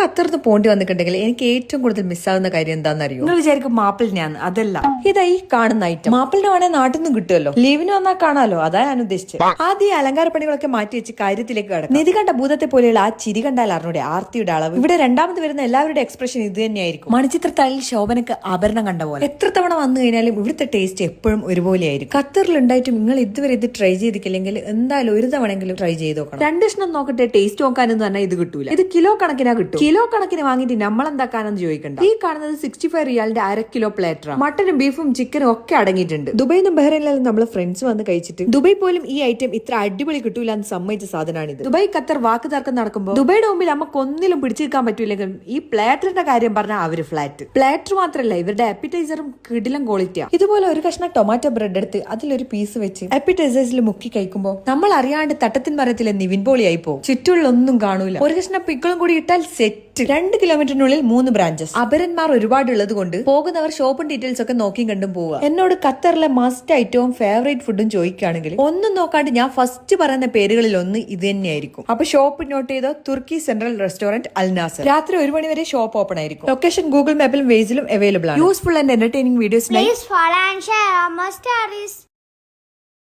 ഖത്തറിന് പോണ്ടി വന്നിട്ടുണ്ടെങ്കിൽ എനിക്ക് ഏറ്റവും കൂടുതൽ മിസ്സാകുന്ന കാര്യം എന്താണെന്ന് അറിയോ? നിങ്ങൾ വിചാരിക്കും മാപ്പിളിനെയാണ്, അതല്ല. ഇതായി കാണുന്ന ഐറ്റം മാപ്പിളിനെ വേണേ നാട്ടിൽ നിന്നും കിട്ടുമല്ലോ, ലീവിന് വന്നാൽ കാണാലോ, അതാ ഞാൻ ഉദ്ദേശിച്ചത്. ആദ്യം അലങ്കാര പണികളൊക്കെ മാറ്റി വെച്ച് കാര്യത്തിലേക്ക് കടക്കും. നിധി കണ്ട ഭൂതത്തെ പോലെയുള്ള ആ ചിരി കണ്ടാൽ അറിഞ്ഞൂടെ ആർത്തിയുടെ അളവ്. ഇവിടെ രണ്ടാമത് വരുന്ന എല്ലാവരുടെ എക്സ്പ്രഷൻ ഇത് തന്നെയായിരിക്കും. മണിച്ചിത്രത്താഴിൽ ശോഭനക്ക് ആഭരണം കണ്ട പോലെ. എത്ര തവണ വന്നു കഴിഞ്ഞാലും ഇവിടുത്തെ ടേസ്റ്റ് എപ്പോഴും ഒരുപോലെയായിരിക്കും. ഖത്തറിൽ ഉണ്ടായിട്ടും നിങ്ങൾ ഇതുവരെ ഇത് ട്രൈ ചെയ്തിട്ടില്ലെങ്കിൽ എന്തായാലും ഒരു തവണെങ്കിലും ട്രൈ ചെയ്ത് നോക്കണം. രണ്ടിഷ്ണം നോക്കട്ടെ, ടേസ്റ്റ് നോക്കാനെന്ന് പറഞ്ഞാൽ ഇത് കിട്ടൂല. ഇത് കിലോ കണക്കിനാ കിട്ടും. കിലോ കണക്കിന് വാങ്ങിയിട്ട് നമ്മളെന്താക്കാനെന്ന് ചോദിക്കണ്ട. ഈ കാണുന്നത് 65 റിയാലിന്റെ 1/2 കിലോ പ്ലേറ്ററാണ്. മട്ടനും ബീഫും ചിക്കനും ഒക്കെ അടങ്ങിയിട്ടുണ്ട്. ദുബൈയിലും ബഹ്റൈനിലും നമ്മൾ ഫ്രണ്ട്സ് വന്ന് കഴിച്ചിട്ട് ദുബൈ പോലും ഈ ഐറ്റം ഇത്ര അടിപൊളി കിട്ടൂല എന്ന് സമ്മതിച്ച സാധനമാണിത്. ദുബായ് ഖത്തർ വാക്ക് തർക്കം നടക്കുമ്പോൾ ദുബൈയുടെ മുമ്പിൽ നമുക്ക് ഒന്നിലും പിടിച്ചെടുക്കാൻ പറ്റൂലെങ്കിലും ഈ പ്ലേറ്ററിന്റെ കാര്യം പറഞ്ഞാൽ അവര് ഫ്ലാറ്റ്. പ്ലേറ്റർ മാത്രമല്ല, ഇവരുടെ അപ്പിറ്റൈസറും കിടിലം ക്വാളിറ്റിയാണ്. ഇതുപോലെ ഒരു കഷ്ണം ടൊമാറ്റോ ബ്രെഡ് എടുത്ത് അതിലൊരു പീസ് വെച്ച് അപ്പിറ്റൈസേഴ്സിൽ മുക്കി കഴിക്കുമ്പോൾ നമ്മൾ അറിയാണ്ട് തട്ടത്തിൻ മരത്തിലെ നിവിൻ പോളിയായി പോകും. ചുറ്റുള്ള ഒന്നും കാണൂല. ഒരു കഷ്ണം പിക്കിളും കൂടി ഇട്ടാൽ സെറ്റ്. 2 കിലോമീറ്ററിനുള്ളിൽ 3 ബ്രാഞ്ചസ്. അപരന്മാർ ഒരുപാട് ഉള്ളത് കൊണ്ട് പോകുന്നവർ ഷോപ്പും ഡീറ്റെയിൽസ് ഒക്കെ നോക്കിയും കണ്ടും പോവുക. എന്നോട് ഖത്തറിലെ മസ്റ്റ് ഐറ്റവും ഫേവറേറ്റ് ഫുഡും ചോദിക്കുകയാണെങ്കിൽ ഒന്നും നോക്കാണ്ട് ഞാൻ ഫസ്റ്റ് പറയുന്ന പേരുകളിൽ ഒന്ന് ഇത് തന്നെയായിരിക്കും. അപ്പൊ ഷോപ്പ് നോട്ട് ചെയ്തോ, തുർക്കി സെൻട്രൽ റെസ്റ്റോറന്റ് അൽ നാസർ. രാത്രി 1 മണി വരെ ഷോപ്പ് ഓപ്പൺ ആയിരിക്കും. ലൊക്കേഷൻ ഗൂഗിൾ മാപ്പിലും വേസിലും അവൈലബിൾ ആണ്. Useful and entertaining videos. Please follow and share our stories.